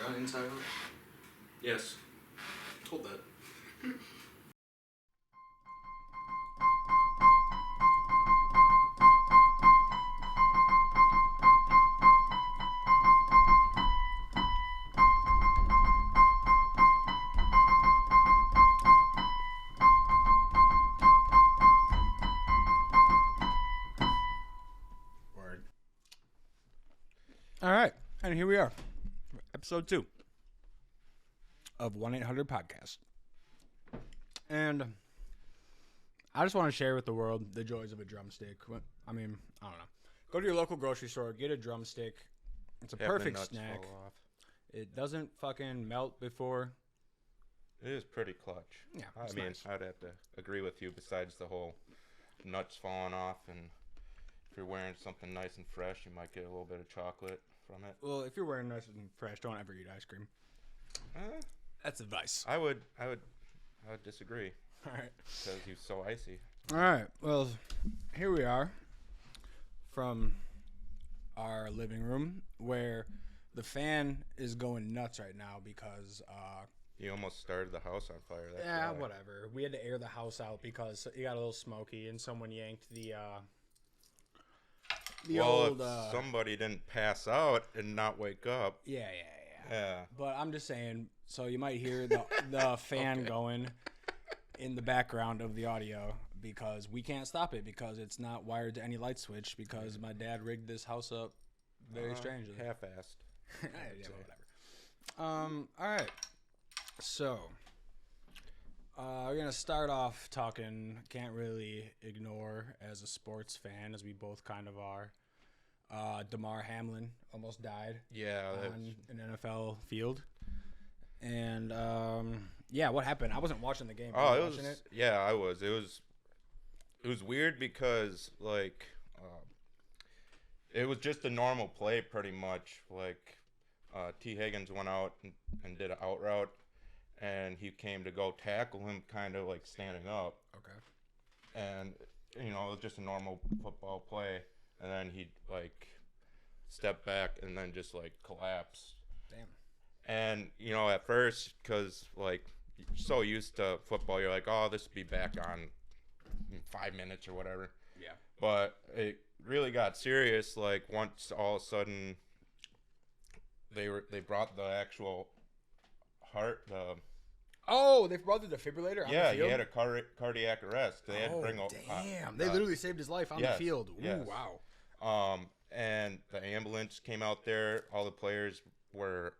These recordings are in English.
out, inside out? Yes. Hold that. Word. All right, and here we are, episode 2 of 1-800-Podcast. And I just want to share with the world the joys of a drumstick. I mean, I don't know. Go to your local grocery store, get a drumstick. It's a perfect snack. It doesn't fucking melt before. It is pretty clutch. Yeah, I mean, nice. I'd have to agree with you besides the whole nuts falling off, and if you're wearing something nice and fresh, you might get a little bit of chocolate from it. Well, if you're wearing nice and fresh, don't ever eat ice cream. That's advice. I would disagree All right. because he's so icy. All right. Well, here we are from our living room where the fan is going nuts right now because You almost started the house on fire. That's yeah, why. whatever. We had to air the house out because it got a little smoky and someone yanked the old if somebody didn't pass out and not wake up. yeah. Yeah. But I'm just saying, so you might hear the fan going in the background of the audio because we can't stop it because it's not wired to any light switch because my dad rigged this house up very strangely. Half-assed. Yeah, whatever. All right. So, we're gonna start off talking. Can't really ignore as a sports fan, as we both kind of are. Damar Hamlin almost died. Yeah. On an NFL field. And yeah, what happened? I wasn't watching the game. Oh, Were you it was. watching it? Yeah, I was. It was weird because like, it was just a normal play pretty much. Like, T. Higgins went out and did an out route, and he came to go tackle him, kind of like standing up. Okay. And it was just a normal football play, and then he like stepped back and then just like collapsed. Damn. And at first, because like you're so used to football, you're like, oh, this will be back on in 5 minutes or whatever. Yeah. But it really got serious like once all of a sudden they brought the actual heart. Oh, they brought the defibrillator on the Yeah, field? he had a cardiac arrest. They had to bring damn. They literally saved his life on the field. Ooh, yes. wow. And the ambulance came out there. All the players were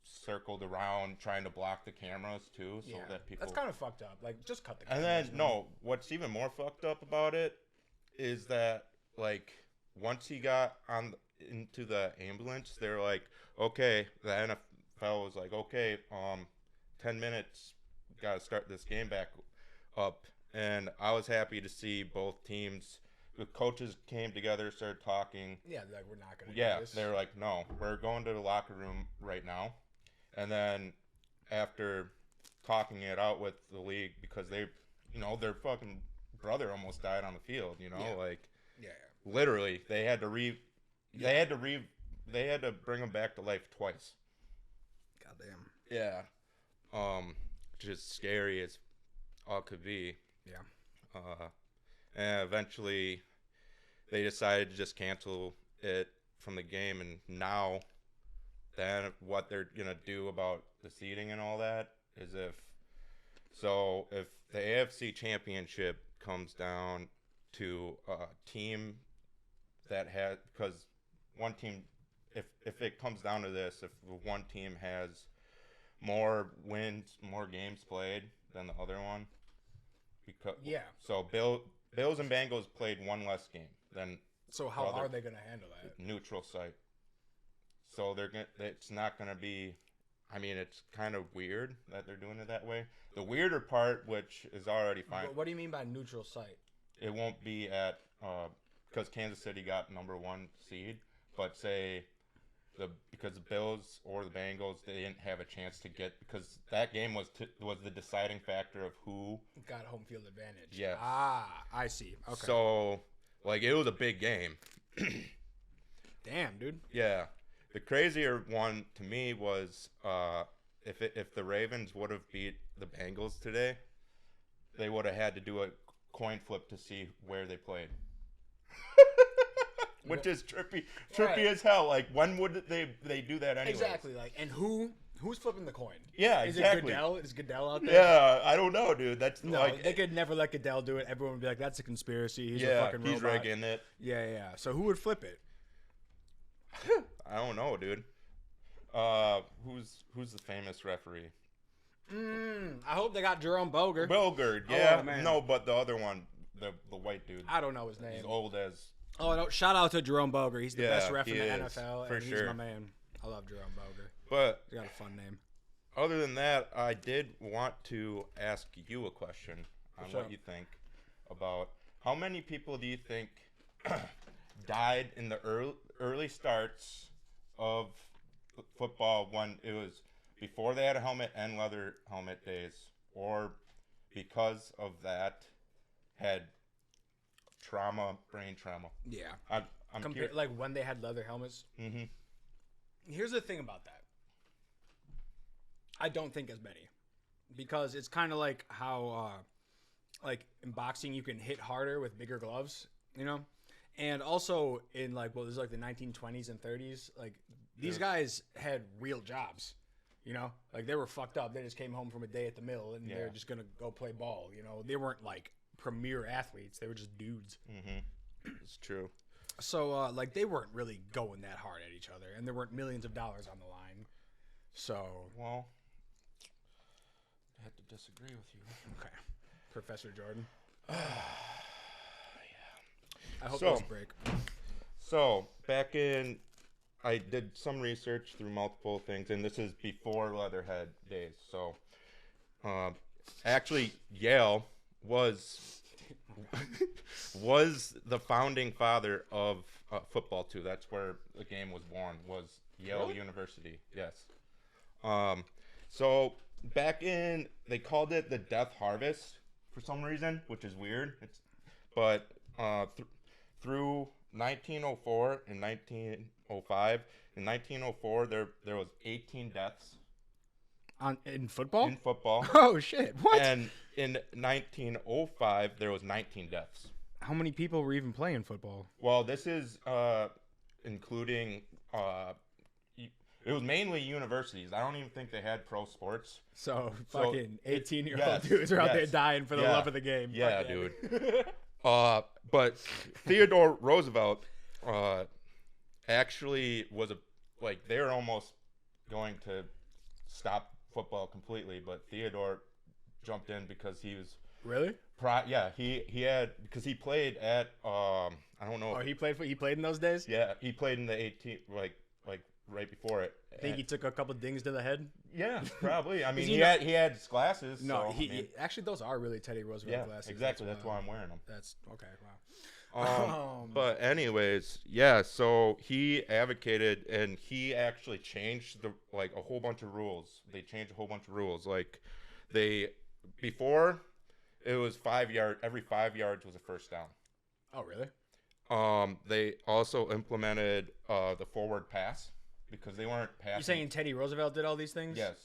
circled around trying to block the cameras too, so that people. That's kind of fucked up. Like, just cut the And cameras. then no, what's even more fucked up about it is that like once he got into the ambulance, they're like, okay, the NFL was like, okay, 10 minutes, got to start this game back up. And I was happy to see both teams. The coaches came together, started talking. Yeah, like, we're not going to Yeah, do this. they're like, no, we're going to the locker room right now. And then after talking it out with the league, because their fucking brother almost died on the field, like literally they had to they had to bring him back to life twice. Goddamn. Yeah. Just scary as all could be. Yeah. And eventually they decided to just cancel it from the game, and now then what they're gonna do about the seating and all that is if the AFC Championship comes down to a team that has, because one team, if it comes down to this, if one team has more wins, more games played than the other one, so Bills and Bengals played one less game than. So how are they going to handle that? Neutral site. So it's not going to be. I mean, it's kind of weird that they're doing it that way. The weirder part, which is already fine. What do you mean by neutral site? It won't be at because Kansas City got number 1 seed, but say because the Bills or the Bengals, they didn't have a chance to get, because that game was the deciding factor of who got home field advantage. Yes. I see. Okay. So like it was a big game. Damn, dude. Yeah. The crazier one to me was if the Ravens would have beat the Bengals today, they would have had to do a coin flip to see where they played. Which is trippy Right. as hell. Like, when would they do that anyway? Exactly. Like, and who's flipping the coin? Yeah, Is exactly. it Goodell? Is Goodell out there? Yeah, I don't know, dude. That's No, like, they could never let Goodell do it. Everyone would be like, "That's a conspiracy. He's a yeah, fucking he's robot." rigging it. Yeah. So who would flip it? I don't know, dude. Who's the famous referee? I hope they got Jerome Boger. Belgard, yeah. Oh, man. No, but the other one, the white dude. I don't know his name. He's old as. Oh, no, shout out to Jerome Boger. He's the Yeah, best ref in he the is, NFL, for and he's sure. my man. I love Jerome Boger. But He's got a fun name. other than that, I did want to ask you a question on Sure. what you think about how many people do you think died in the early starts of football when it was before they had a helmet and leather helmet days, or because of that had brain trauma. Yeah. I'm curious. Like when they had leather helmets. Mm-hmm. Here's the thing about that. I don't think as many, because it's kind of like how, like in boxing, you can hit harder with bigger gloves, you know, and also in like this is like the 1920s and 30s. Like these guys had real jobs, you know, like they were fucked up. They just came home from a day at the mill and they're just gonna go play ball. You know, they weren't like premier athletes. They were just dudes. Mm-hmm. It's true. So, like, they weren't really going that hard at each other, and there weren't millions of dollars on the line. So, Well, I have to disagree with you. okay, Professor Jordan. Yeah. I hope So- there's a break. So, back in, I did some research through multiple things, and this is before Leatherhead days. So, actually, Yale was the founding father of football too. That's where the game was born. Was Yale Really? University? Yes. So back in, they called it the Death Harvest for some reason, which is weird. But through 1904 and 1905. In 1904, there was 18 deaths In football? in football. Oh, shit. What? And in 1905, there was 19 deaths. How many people were even playing football? Well, this is including it was mainly universities. I don't even think they had pro sports. So, So, fucking 18-year-old yes, dudes are out there yes, dying for the yeah, love of the game. yeah, Fuck dude. But Theodore Roosevelt actually was they were almost going to stop football completely, but Theodore jumped in because he was Really? he had, because he played at I don't know. Oh, he played in those days? Yeah, he played in the 18 like right before it. I think he took a couple dings to the head. Yeah, probably. I mean, he he not- had glasses. No, so, I mean, actually those are really Teddy Roosevelt yeah, glasses. exactly. That's why I'm wearing them. That's okay. Wow. But anyways, yeah. So he advocated, and he actually changed a whole bunch of rules. They changed a whole bunch of rules. Like before, it was 5 yard. Every 5 yards was a first down. Oh, really? They also implemented the forward pass because they weren't passing. You saying Teddy Roosevelt did all these things? Yes.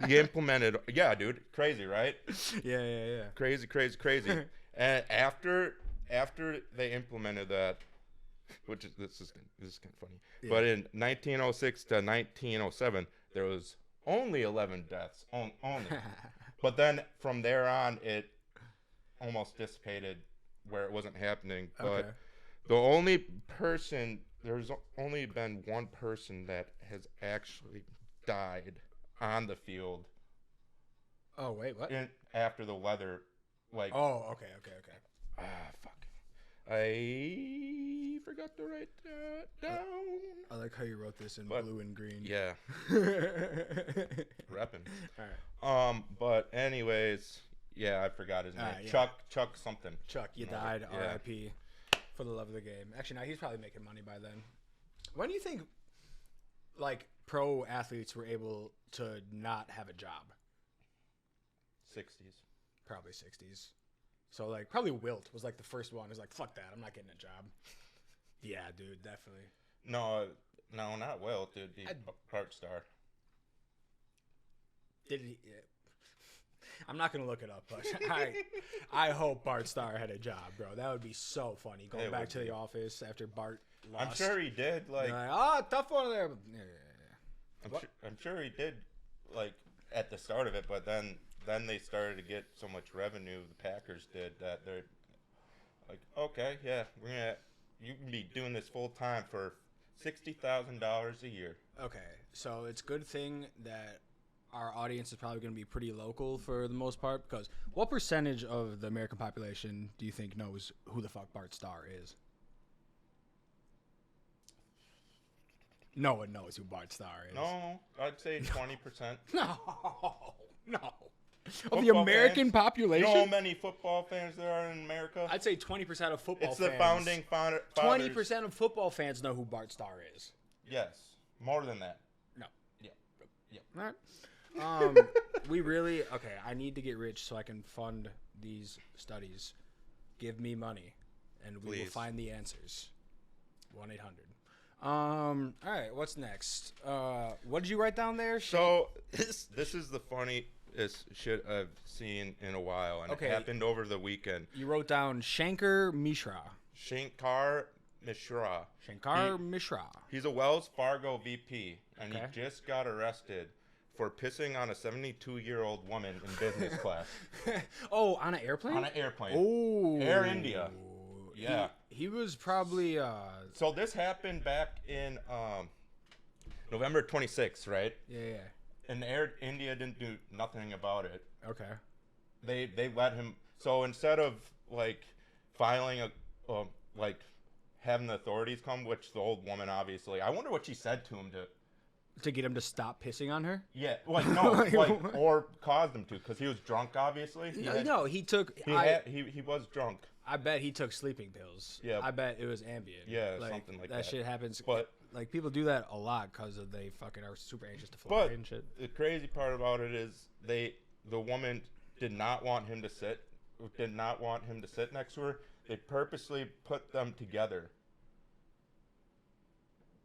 He implemented. Yeah, dude. Crazy, right? Yeah. Crazy. And after they implemented that, which is this is kind of funny, but in 1906 to 1907, there was only 11 deaths. Only. But then from there on, it almost dissipated where it wasn't happening. But Okay. there's only been one person that has actually died on the field Oh, wait, what? after the weather. Oh, okay. Fuck. I forgot to write that down. I like how you wrote this in But- blue and green. Yeah, All repping. right. But anyways, yeah, I forgot his name. yeah. Chuck something. Chuck, you No, died. yeah. R.I.P. For the love of the game. Actually, no, he's probably making money by then. When do you think, pro athletes were able to not have a job? 60s. Probably 60s. So, probably Wilt was, the first one. He's like, fuck that. I'm not getting a job. Yeah, dude, definitely. No, No, not Wilt. It'd be Bart Starr. Did he? I'm not gonna look it up, but I hope Bart Starr had a job, bro. That would be so funny. Going It back would to be. the office after Bart lost. I'm sure he did. Like, You're like, tough one there. I'm sure he did. Like at the start of it, but then they started to get so much revenue. The Packers did that they're like, okay, yeah, you can be doing this full time for $60,000 a year. Okay, so it's a good thing that our audience is probably going to be pretty local for the most part, because what percentage of the American population do you think knows who the fuck Bart Starr is? No one knows who Bart Starr is. No, I'd say 20%. No. Of the Football American fans? population? You know how many football fans there are in America? I'd say 20% of football It's fans. the founding fathers. 20% of football fans know who Bart Starr is. Yes, more than that. No. Yeah. All right. We really I need to get rich so I can fund these studies. Give me money, and we will Please. find the answers. 1-800. All right. What's next? What did you write down there? So this is the funniest shit I've seen in a while, and Okay. it happened over the weekend. You wrote down Shankar Mishra. Shankar Mishra. Mishra. He's a Wells Fargo VP, and Okay. he just got arrested for pissing on a 72-year-old woman in business class Oh, on an airplane? on an airplane. Oh. Air India. Yeah. He was probably So this happened back in November 26th, right? yeah. And Air India didn't do nothing about it. Okay. They let him. So instead of like filing like having the authorities come, which the old woman obviously, I wonder what she said to him To get him to stop pissing on her? Yeah, like no, like or caused him to, because he was drunk. Obviously, No, he took. he was drunk. I bet he took sleeping pills. Yeah. I bet it was Ambien. Yeah, something like that. That shit happens. But- like people do that a lot because they fucking are super anxious to fly But and shit. the crazy part about it is the woman did not want him to sit next to her. They purposely put them together,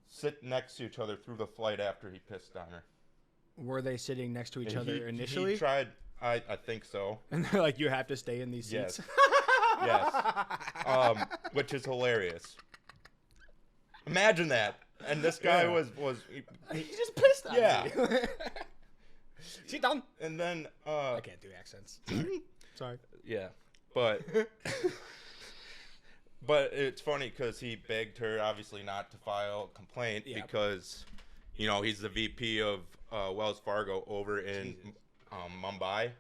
sit next to each other through the flight after he pissed on her. Were they sitting next to each And other initially? He tried. I think so. And they're like, you have to stay in these seats. Yes. Yes. Which is hilarious. Imagine that. And this guy Yeah. was He just pissed on Yeah. me. Sit down. and then I can't do accents. Sorry. Sorry. yeah. But but it's funny because he begged her obviously not to file a complaint Yeah. because he's the VP of Wells Fargo over in Mumbai,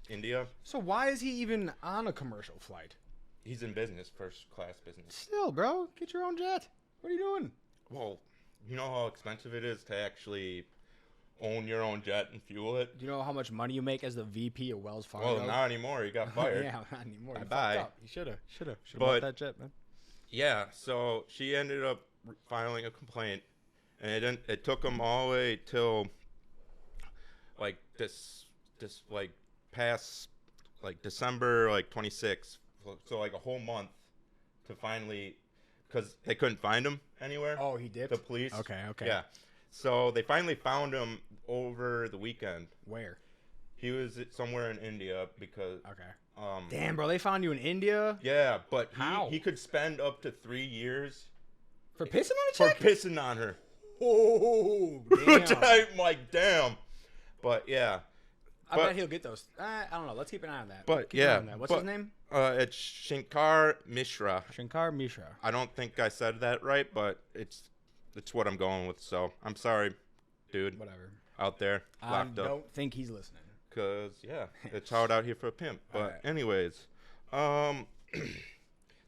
India. So why is he even on a commercial flight? He's in business, first class business. Still, bro, get your own jet. What are you doing? Well, you know how expensive it is to actually own your own jet and fuel it? Do you know how much money you make as the VP of Wells Fargo? Well, not anymore. He got fired. Yeah, not anymore. You Bye-bye. fucked up. You should have But- bought that jet, man. Yeah, so she ended up filing a complaint, and it took him all the way till like this like past like December 26th, so like a whole month to finally, because they couldn't find him anywhere. Oh, he did. The police. Okay. Yeah, so they finally found him over the weekend. Where? He was somewhere in India because Okay. Damn, bro, they found you in India yeah, but How? he could spend up to 3 years for pissing on a for chick. pissing on her. Oh, Which damn. I'm like, damn. But yeah. I but- bet he'll get those. I don't know. Let's keep an eye on that. But Keep an eye yeah. on that. What's but, his name? It's Shankar Mishra. Shankar Mishra. I don't think I said that right, but it's what I'm going with. So I'm sorry, dude, Whatever. out there I locked up. don't think he's listening. Cause yeah, it's hard out here for a pimp. But Alright. anyways,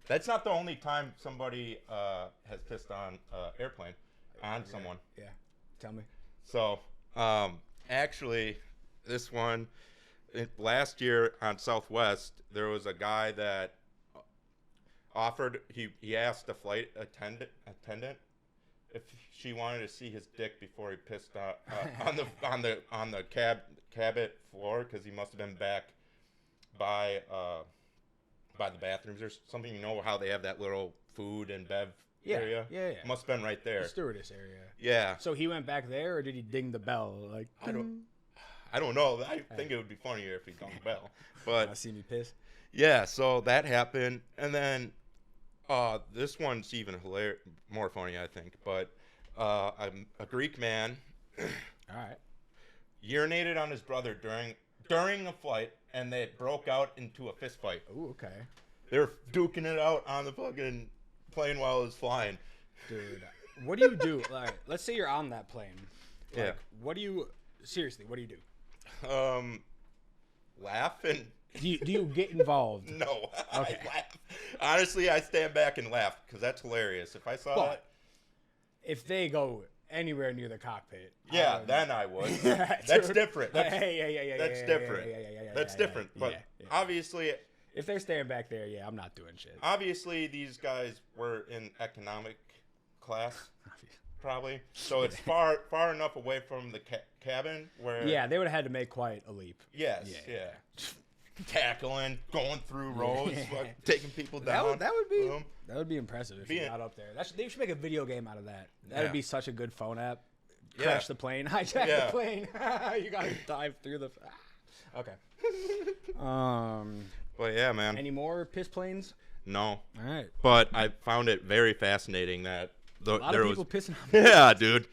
that's not the only time somebody has pissed on airplane on someone. Yeah. Tell me. So, actually, this one, last year on Southwest, there was a guy that offered, he asked the flight attendant if she wanted to see his dick before he pissed on the cabin floor, because he must have been back by the bathrooms or something. You know how they have that little food and bev Yeah, area. yeah. Must have been right there. The stewardess area. Yeah. So he went back there, or did he ding the bell? Like, I don't know. I think it would be funnier if he done the bell. I But see me piss. yeah, so that happened, and then this one's even more funny, I think. But a Greek man All right. urinated on his brother during a flight, and they broke out into a fist fight. Ooh, okay. They were duking it out on the fucking plane while it was flying. Dude, what do you do? Like, let's say you're on that plane. Like, Yeah. What do you seriously? What do you do? Laugh and Do you get involved? no, Okay. I laugh. Honestly, I stand back and laugh because that's hilarious. If I saw But that, if they go anywhere near the cockpit, yeah, would- then I would. Yeah, That's dude. different. That's Yeah, that's yeah, different. yeah, That's yeah, different. yeah, But yeah. obviously, If they're staying back there, yeah, I'm not doing shit. obviously, these guys were in economic class, probably. So it's far enough away from the cabin where. Yeah, they would have had to make quite a leap. Yes. Yeah. Tackling, going through roads, Yeah. like, taking people down. That would be impressive if you Being- got up there. They should make a video game out of that. That'd Yeah. be such a good phone app. Yeah. Crash the plane, hijack Yeah. the plane. You gotta dive through the. Okay. But yeah, man. Any more piss planes? No. All right. But I found it very fascinating that A lot there of was. people pissing on. Yeah, dude.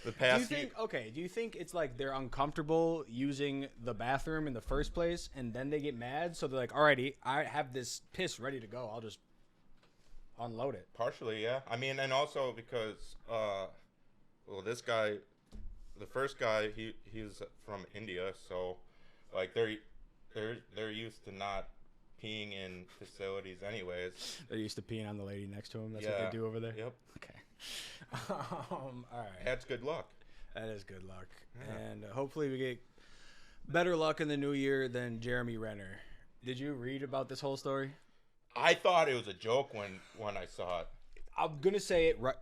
The Do past. you think? Okay. Do you think it's like they're uncomfortable using the bathroom in the first place, and then they get mad, so they're like, "Alrighty, I have this piss ready to go. I'll just unload it." Partially, yeah. I mean, and also because, well, this guy, the first guy, he's from India, so like they're used to not peeing in facilities, anyways. They're used to peeing on the lady next to him. That's Yeah. what they do over there. Yep. Okay. All right. That's good luck. That is good luck. Yeah. And hopefully we get better luck in the new year than Jeremy Renner. Did you read about this whole story? I thought it was a joke when I saw it. I'm going to say it right.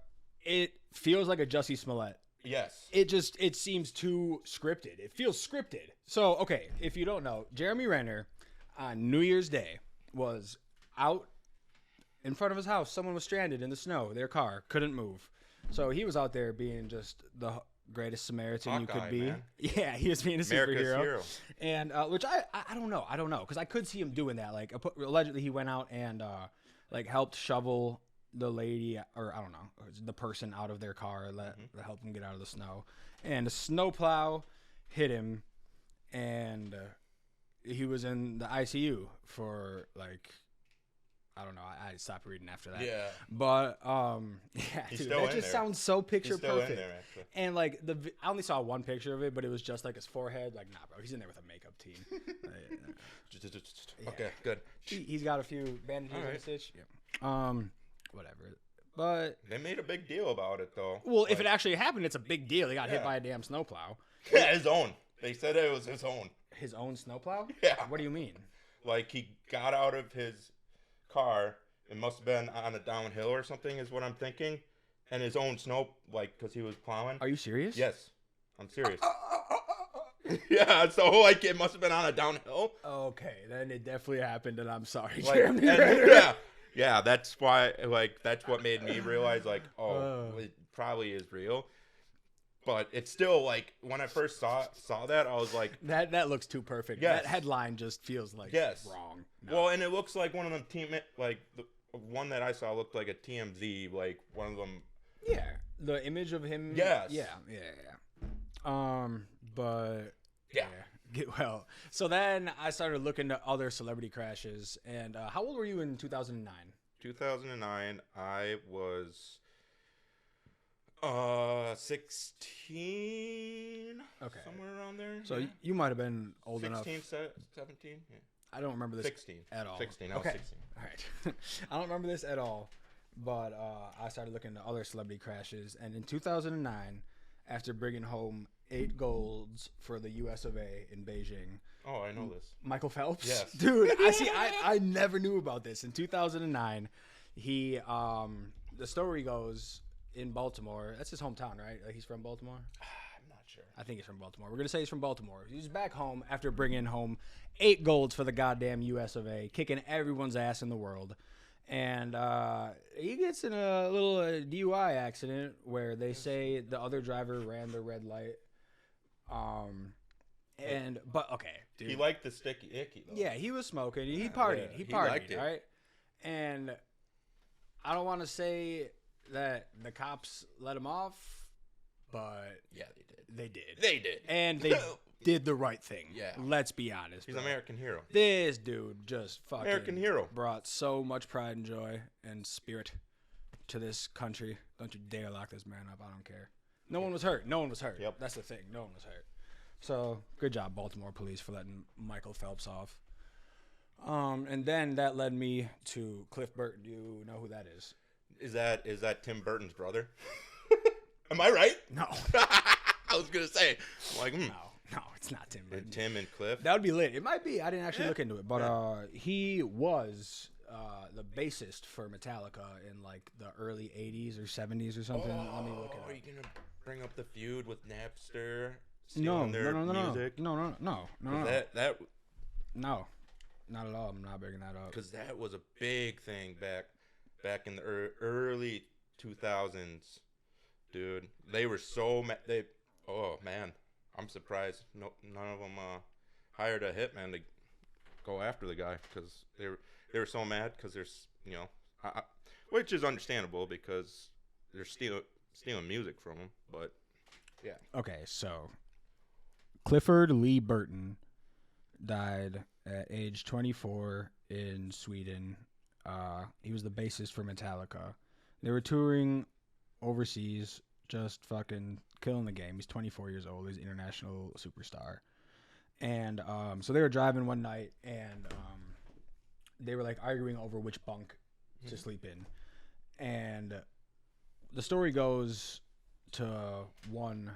It feels like a Jussie Smollett. Yes. It seems too scripted. It feels scripted. So, okay, if you don't know, Jeremy Renner on New Year's Day was out in front of his house. Someone was stranded in the snow. Their car couldn't move. So he was out there being just the greatest Samaritan you Hawkeye, could be. man. Yeah, he was being a America's superhero. hero. And which I don't know because I could see him doing that. Like allegedly he went out and like helped shovel the lady, or I don't know, the person out of their car, help them get out of the snow. And a snowplow hit him, and he was in the ICU for like, I don't know. I stopped reading after that. Yeah. But yeah, He's dude, still that in just there. sounds so picture He's still perfect. in there, actually. And like I only saw one picture of it, but it was just like his forehead. Like, nah, bro, he's in there with a makeup team. Okay, good. He's got a few bandages All and right. stitch. Yeah. Whatever. But They made a big deal about it, though. well, if Like, it actually happened, it's a big deal. He got hit Yeah. by a damn snowplow. yeah, his own. They said it was his own. His own snowplow? Yeah. What do you mean? Like, he got out of his car. It must have been on a downhill or something, is what I'm thinking. And his own snow, like, because he was plowing. Are you serious? Yes, I'm serious. Yeah, so, like, it must have been on a downhill. Okay, then it definitely happened, and I'm sorry, Like, Jeremy. and- Renner. yeah, that's why, like, that's what made me realize, like, Oh. it probably is real. But it's still, like, when I first saw that, I was like, That looks too perfect. Yes. That headline just feels like Yes. wrong. No. well, and it looks like one of them like, the one that I saw looked like a TMZ, like, one of them. Yeah, the image of him. Yes. Yeah. But Yeah. get well. So then I started looking at other celebrity crashes. And how old were you in 2009? 2009, I was 16. Okay. Somewhere around there. So yeah. you might have been old enough. 17? Yeah. I don't remember this 16. at all. 16. I was Okay. 16. All right. I don't remember this at all. But I started looking at other celebrity crashes. And in 2009, after bringing home 8 golds for the US of A in Beijing, Oh, I know this. Michael Phelps. Yes. Dude, I never knew about this. In 2009, he the story goes in Baltimore. That's his hometown, right? Like, he's from Baltimore? I'm not sure. I think he's from Baltimore. We're going to say he's from Baltimore. He's back home after bringing home 8 golds for the goddamn US of A, kicking everyone's ass in the world. And he gets in a little DUI accident where they say the other driver ran the red light. But okay, dude. He liked the sticky icky though. Yeah, he was smoking. He Yeah, partied. yeah, He he partied, liked it. right? And I don't want to say that the cops let him off, but Yeah, they did. they did. They did. And they did the right thing. Yeah. Let's be honest. He's bro. an American hero. This dude just fucking American hero. brought so much pride and joy and spirit to this country. Don't you dare lock this man up. I don't care. No one was hurt. No one was hurt. Yep. That's the thing. No one was hurt. So good job, Baltimore police, for letting Michael Phelps off. And then that led me to Cliff Burton. Do you know who that is? Is that Tim Burton's brother? Am I right? No. I was gonna say, like, No, it's not Tim Burton. Tim and Cliff. That would be lit. It might be. I didn't actually look into it, but he was the bassist for Metallica in like the early '80s or '70s or something. Let me look it Are up. you gonna bring up the feud with Napster? No, stealing their music? no. That No, not at all. I'm not bringing that up. because that was a big thing back in the early 2000s, dude. They were so oh man, I'm surprised none of them hired a hitman to go after the guy because they were so mad because there's which is understandable because they're stealing music from them, but yeah. Okay, so Clifford Lee Burton died at age 24 in Sweden. He was the bassist for Metallica. They were touring overseas, just fucking killing the game. He's 24 years old. He's an international superstar. And so they were driving one night, and they were like arguing over which bunk to sleep in. And the story goes to one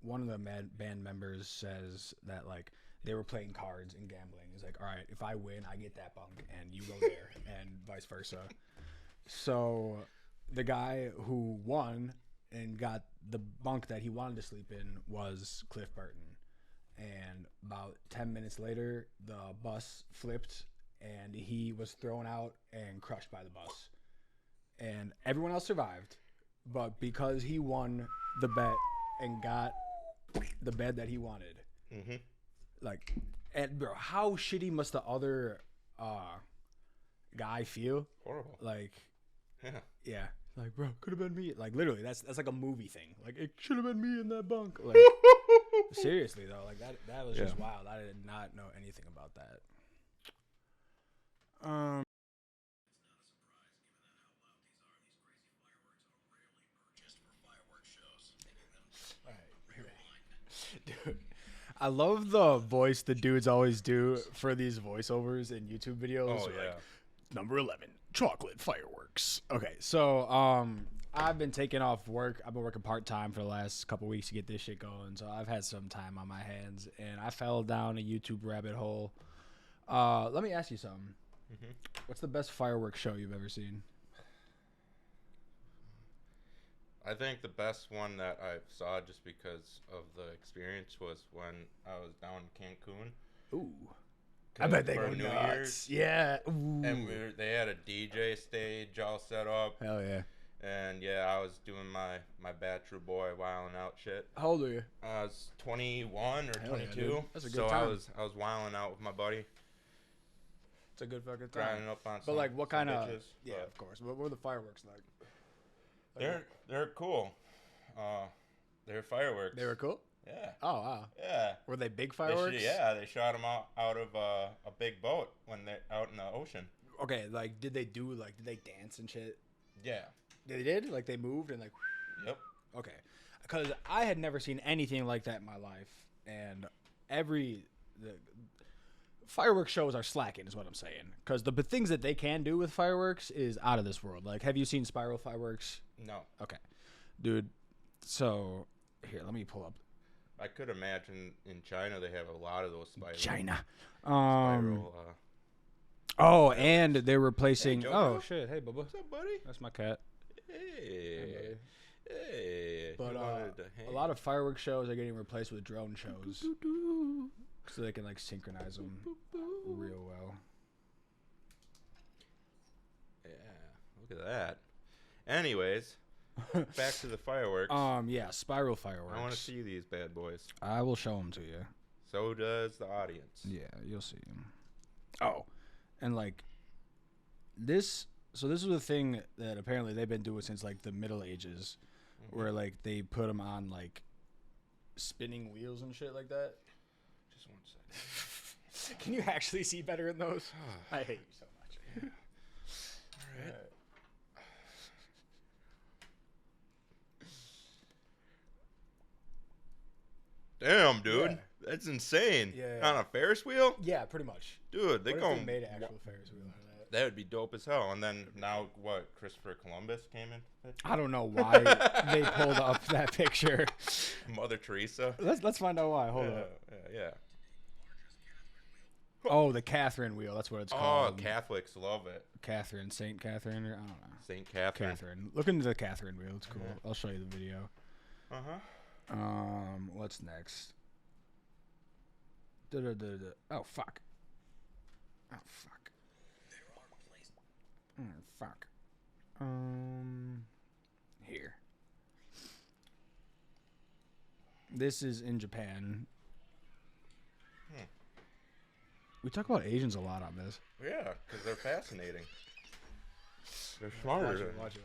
of the band members says that like they were playing cards and gambling. He's like, all right, if I win, I get that bunk and you go there, and vice versa. So the guy who won and got the bunk that he wanted to sleep in was Cliff Burton. And about 10 minutes later, the bus flipped and he was thrown out and crushed by the bus. And everyone else survived, but because he won the bet and got the bed that he wanted, like, and bro, how shitty must the other guy feel? Horrible. Like, Yeah. like, bro, could have been me. Like, literally, that's like a movie thing. Like, it should have been me in that bunk. Like, seriously though, like that was just wild. I did not know anything about that. Dude, I love the voice the dudes always do for these voiceovers in YouTube videos. Oh, like, yeah. number 11, chocolate fireworks. Okay, so I've been taking off work. I've been working part-time for the last couple weeks to get this shit going, so I've had some time on my hands, and I fell down a YouTube rabbit hole. Let me ask you something. What's the best fireworks show you've ever seen? I think the best one that I saw just because of the experience was when I was down in Cancun. Ooh. I bet they for go New nuts. Year's. Yeah. Ooh. And they had a DJ stage all set up. Hell yeah. And yeah, I was doing my bachelor boy wilding out shit. How old are you? I was 21 or Hell yeah, 22. dude. That's a good so time. I was wilding out with my buddy, It's a good fucking time. grinding up on some. But like, what some kind of? bitches, Yeah, but of course. What were the fireworks like? they're cool. They're fireworks. They were cool. Yeah. Oh wow. Yeah. Were they big They fireworks? they shot them out of a big boat when they're out in the ocean. Okay, like did they dance and shit? Yeah. They did? Like they moved and like. Yep. Okay, because I had never seen anything like that in my life, and the fireworks shows are slacking, is what I'm saying. Because the things that they can do with fireworks is out of this world. Like, have you seen spiral fireworks? No. Okay, dude. So here, let me pull up I could imagine in China they have a lot of those spiral. China. Spiral. Oh, and they're replacing. Hey, oh Jojo. shit! Hey, Bubba. What's up, buddy? That's my cat. Hey. Hey. But You wanted to a hang. lot of fireworks shows are getting replaced with drone shows, so they can like synchronize them real well. Yeah. Look at that. Anyways, back to the fireworks. Yeah, spiral fireworks. I want to see these bad boys. I will show them to you. So does the audience. Yeah, you'll see them. Oh, and like this. So this was a thing that apparently they've been doing since like the Middle Ages, where like they put them on like spinning wheels and shit like that. Just 1 second. Can you actually see better in those? I hate you so much. All right. Damn, dude. Yeah. That's insane. Yeah. On a Ferris wheel? Yeah, pretty much. Dude, they What go. if they made an actual Ferris wheel out of that? That would be dope as hell. And then now, what? Christopher Columbus came in? I don't know why they pulled up that picture. Mother Teresa? Let's find out why. Hold up. Yeah. Oh, the Catherine wheel. That's what it's Oh, called. Catholics love it. Catherine, Saint Catherine, or I don't know. St. Catherine. Catherine. Look into the Catherine wheel. It's cool. Yeah. I'll show you the video. What's next? Oh fuck. Oh fuck. Oh fuck. Here. This is in Japan. We talk about Asians a lot on this. Yeah, because they're fascinating. They're smarter. Watch it.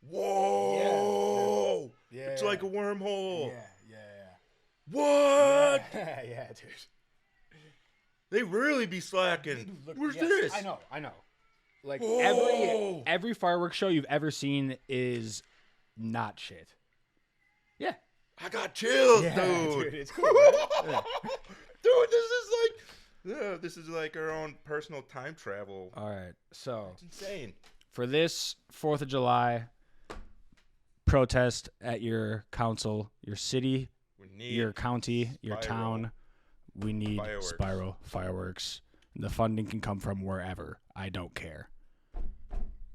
Whoa! Yeah. It's like a wormhole. Yeah. What? Yeah, dude. They really be slacking. Dude, look, Where's yes, this? I know. Like Whoa! every fireworks show you've ever seen is not shit. Yeah. I got chills, Yeah, dude. dude, it's cool. Right? Yeah. Dude, this is like our own personal time travel. All right. So It's insane. for this 4th of July protest at your council, your city, We need your county, your spiral town, we need fireworks. spiral fireworks. The funding can come from wherever. I don't care.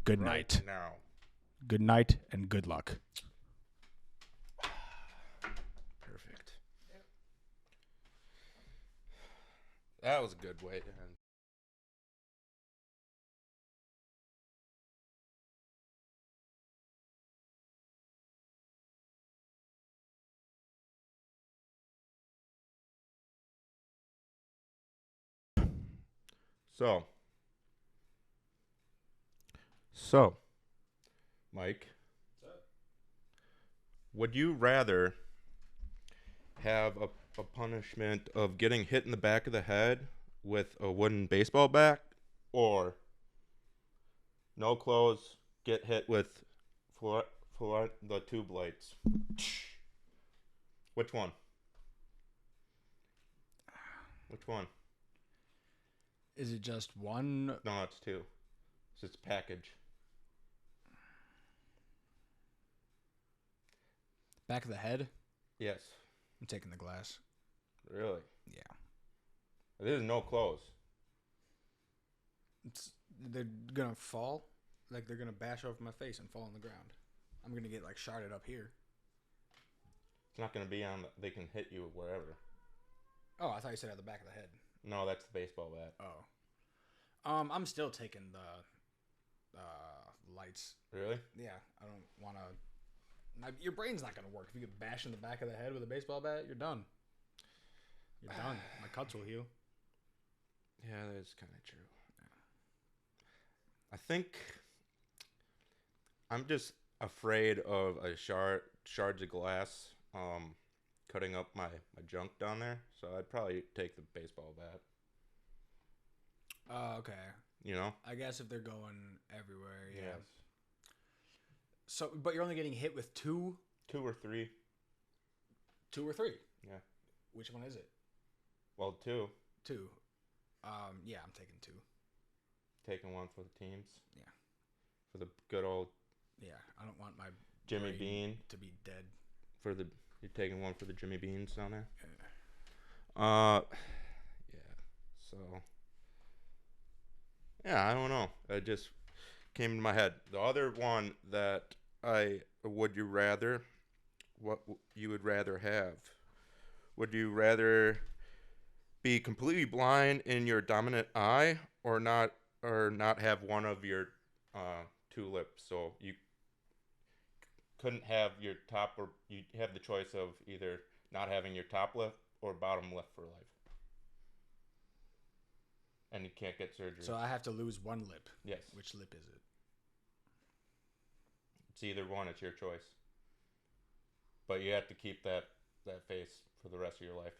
Good right night. now. Good night and good luck. Perfect. That was a good way to end. So, Mike, would you rather have a punishment of getting hit in the back of the head with a wooden baseball bat, or no clothes, get hit with the tube lights? Which one? Which one? Is it just one? No, it's two. It's just a package. Back of the head? Yes. I'm taking the glass. Really? Yeah. There's no clothes. They're gonna fall. Like they're gonna bash over my face and fall on the ground. I'm gonna get like sharded up here. It's not going to be on. They can hit you wherever. Oh, I thought you said at the back of the head. No, that's the baseball bat. Oh. I'm still taking the lights. Really? Yeah, I don't want to. Your brain's not gonna work if you get bashed in the back of the head with a baseball bat. You're done. You're done. My cuts will heal. Yeah, that is kind of true. I think I'm just afraid of a shards of glass cutting up my junk down there. So I'd probably take the baseball bat. Okay. You know? I guess if they're going everywhere, yeah. Yes. So, but you're only getting hit with two? 2 or 3. 2 or 3? Yeah. Which one is it? Well, 2. 2. Yeah, I'm taking 2. Taking one for the teams. Yeah. For the good old Yeah, I don't want my Jimmy brain Bean. to be dead. You're taking one for the Jimmy Beans down there? Yeah. Yeah. So, yeah, I don't know. It just came to my head. The other one that what you would rather have? Would you rather be completely blind in your dominant eye, or not have one of your two lips, so you couldn't have your top, or you have the choice of either not having your top lip or bottom lip for life. And you can't get surgery. So I have to lose one lip. Yes. Which lip is it? It's either one. It's your choice. But you have to keep that face for the rest of your life.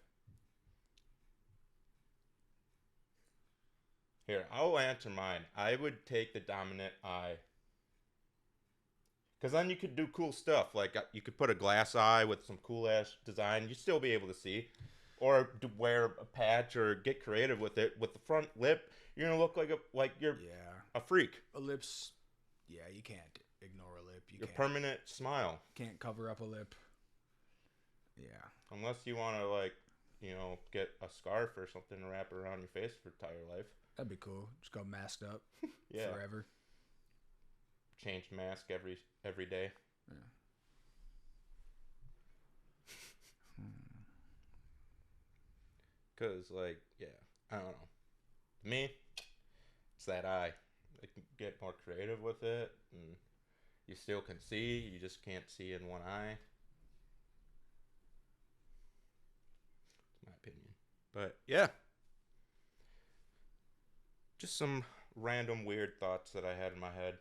Here, I'll answer mine. I would take the dominant eye. Because then you could do cool stuff. Like, you could put a glass eye with some cool-ass design. You'd still be able to see. Or wear a patch or get creative with it. With the front lip, you're going to look like you're a freak. A lip's... Yeah, you can't ignore a lip. Your permanent smile. Can't cover up a lip. Yeah. Unless you want to, like, get a scarf or something to wrap around your face for entire life. That'd be cool. Just go masked up yeah. forever. Change mask every day. Yeah. Because, like, yeah, I don't know. To me, it's that eye. I can get more creative with it, and you still can see. You just can't see in one eye. That's my opinion. But, yeah. Just some random weird thoughts that I had in my head.